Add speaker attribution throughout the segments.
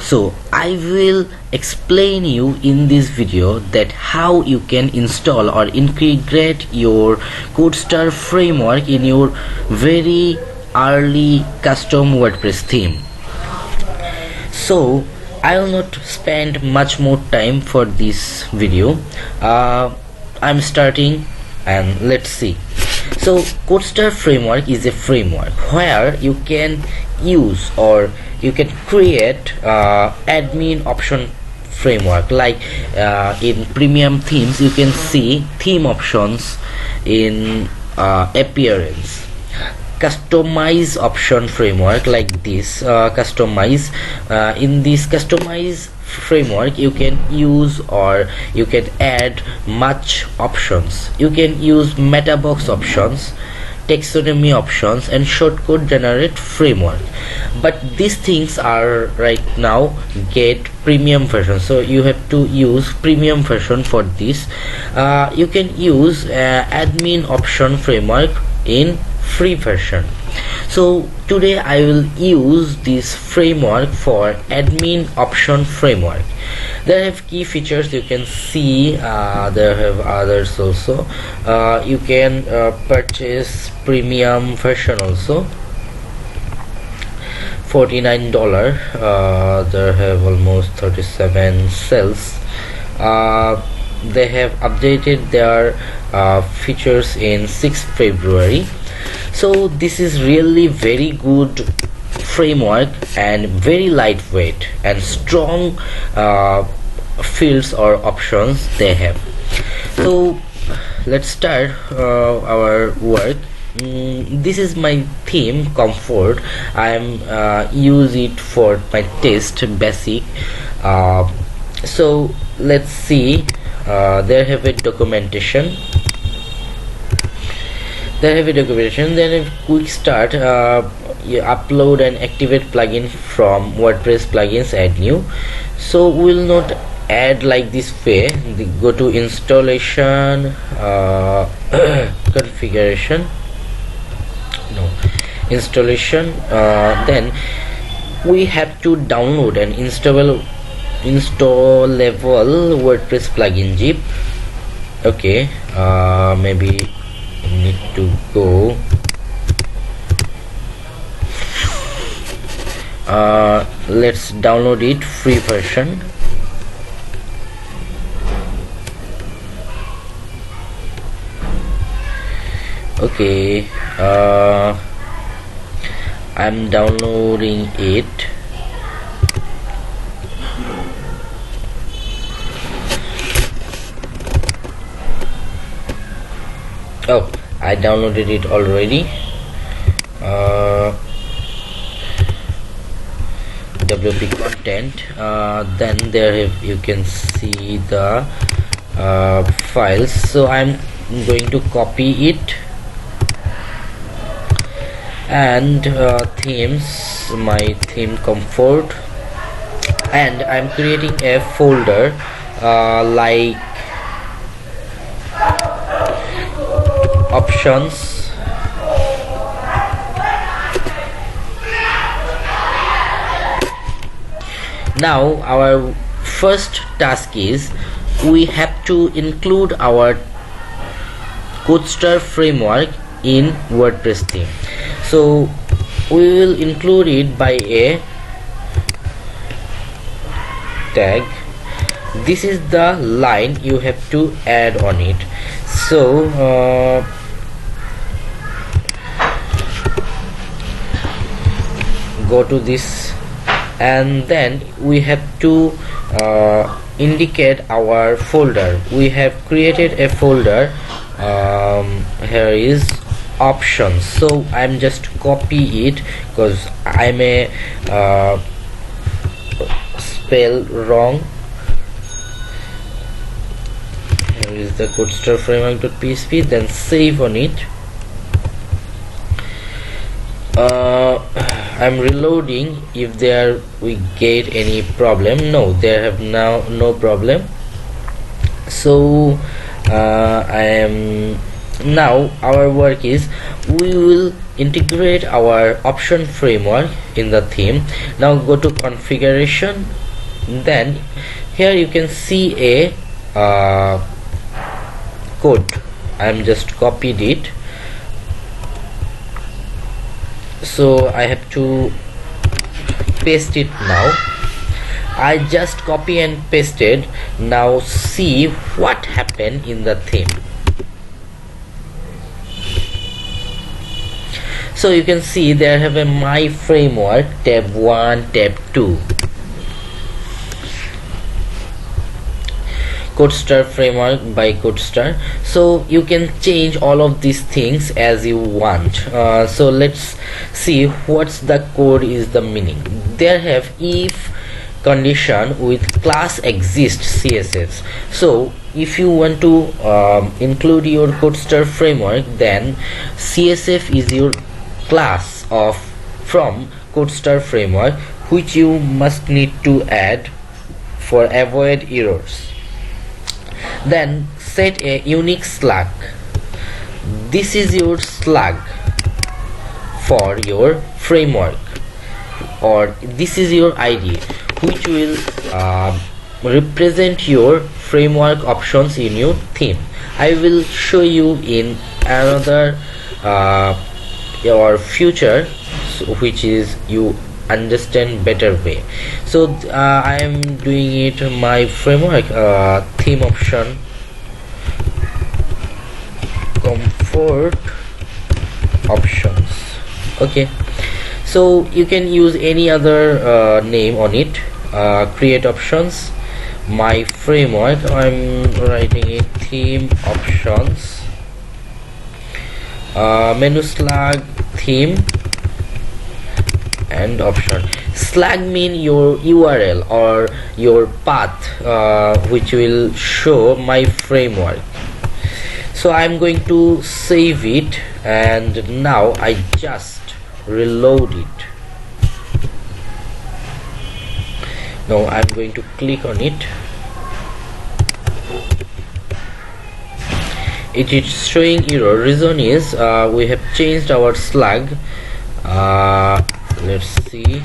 Speaker 1: So I will explain you in this video that how you can install or integrate your CodeStar framework in your very early custom WordPress theme. So I will not spend much more time for this video. I'm starting and let's see. So CodeStar framework is a framework where you can use or you can create admin option framework, like in premium themes you can see theme options in appearance, customize option framework like this. In this customize framework you can use or you can add much options. You can use meta box options, taxonomy options, and shortcode generate framework, but these things are right now get premium version, so you have to use premium version for this. You can use admin option framework in free version. So today I will use this framework for admin option framework. There have key features you can see. There have others also. You can purchase premium version also, $49. There have almost 37 cells. They have updated their features in 6th February. So this is really very good framework and very lightweight and strong fields or options they have. So let's start our work. This is my theme Comfort. I'm use it for my test basic. So let's see. There have a documentation. Then a quick start. You upload and activate plugin from WordPress plugins, add new. So we'll not add like this way. Go to installation, configuration, installation. Then we have to download and installable WordPress plugin zip. Okay, maybe need to go let's download it free version. Okay, I'm downloading it. Oh, I downloaded it already. WP content. Then there you can see the files. So I'm going to copy it and themes, my theme Comfort, and I'm creating a folder like options. Now our first task is we have to include our CodeStar framework in WordPress theme. So we will include it by a tag. This is the line you have to add on it. So go to this, and then we have to indicate our folder. We have created a folder. Here is options. So I'm just copy it because I may spell wrong. Here is the CodeStar framework.php. Then save on it. I'm reloading if there we get any problem. No, there have now no problem. So I am Now our work is we will integrate our option framework in the theme. Now go to configuration, then here you can see a code. I'm just copied it, so I have to paste it now. I just copy and pasted. Now see what happened in the theme. So you can see there have a my framework tab 1, tab 2, CodeStar framework by CodeStar. So you can change all of these things as you want. So let's see what's the code is the meaning. There have if condition with class exists CSS. So if you want to include your CodeStar framework, then CSS is your class of from CodeStar framework, which you must need to add for avoid errors. Then set a unique slug. This is your slug for your framework, or this is your ID, which will represent your framework options in your theme. I will show you in another your future, which is you understand better way. So I am doing it my framework theme option comfort options. Okay, so you can use any other name on it. Create options, my framework, I'm writing it theme options, menu slug theme and option. Slug mean your URL or your path which will show my framework. So I'm going to save it, and now I just reload it. Now I'm going to click on it. It is showing error. Reason is we have changed our slug. Let's see.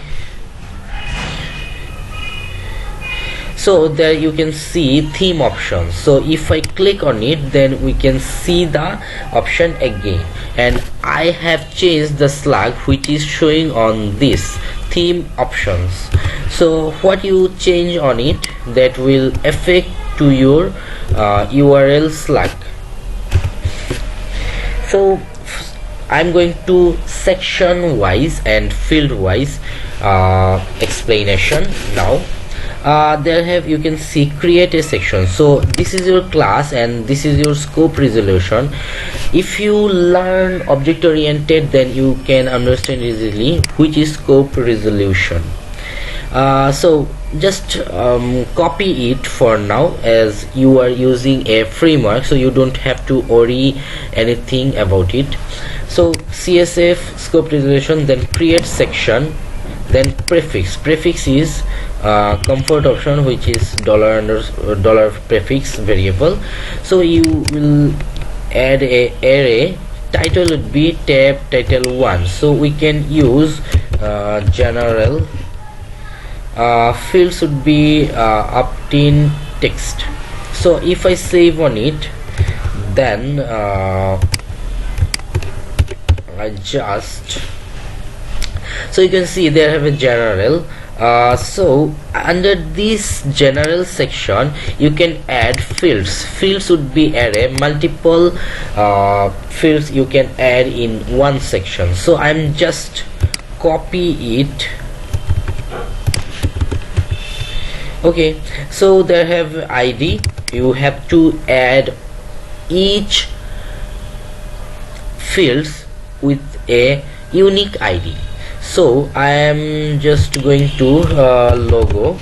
Speaker 1: So there you can see theme options. So if I click on it, then we can see the option again, and I have changed the slug which is showing on this theme options. So what you change on it, that will affect to your URL slug. So I'm going to section wise and field wise explanation now. There have you can see create a section. So this is your class and this is your scope resolution. If you learn object oriented, then you can understand easily which is scope resolution. So just copy it for now, as you are using a framework, so you don't have to worry anything about it. So CSF scope resolution, then create section, then prefix is comfort option, which is dollar prefix variable. So you will add a array. Title would be tab title 1, so we can use general. Fields would be opt-in text. So if I save on it, then I just, so you can see there have a general. So under this general section you can add fields. Fields would be array, multiple fields you can add in one section. So I'm just copy it. Okay, so there have ID. You have to add each fields with a unique ID. So I am just going to logo.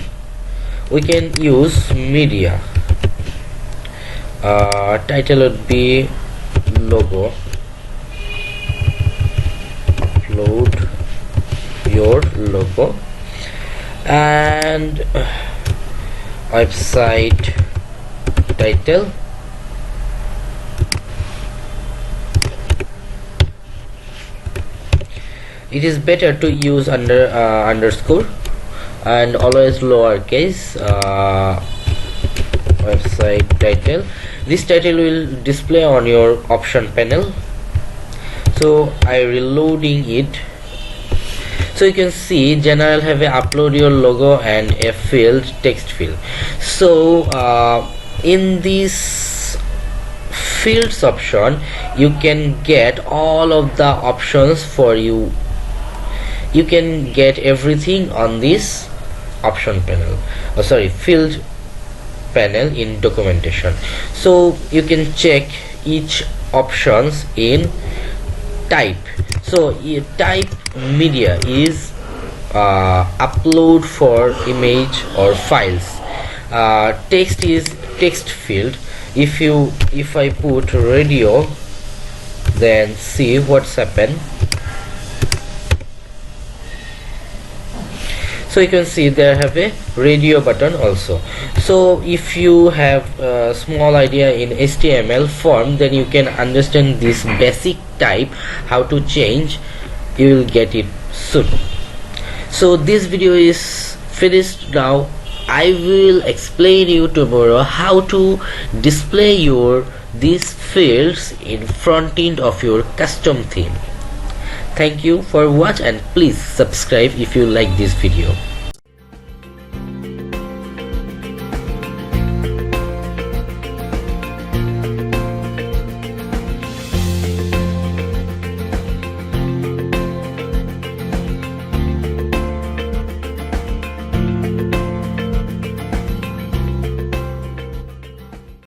Speaker 1: We can use media. Title would be logo. Upload your logo. And website title, it is better to use underscore and always lowercase. Website title, this title will display on your option panel. So I reloading it. So you can see general have a upload your logo and a field, text field. So in this fields option you can get all of the options for you. You can get everything on this option panel, field panel in documentation. So you can check each options in type. So type media is upload for image or files. Text is text field. If I put radio, then see what's happened. So you can see there have a radio button also. So if you have a small idea in HTML form, then you can understand this basic type, how to change. You will get it soon. So this video is finished now. I will explain you tomorrow how to display these fields in front end of your custom theme. Thank you for watching and please subscribe if you like this video.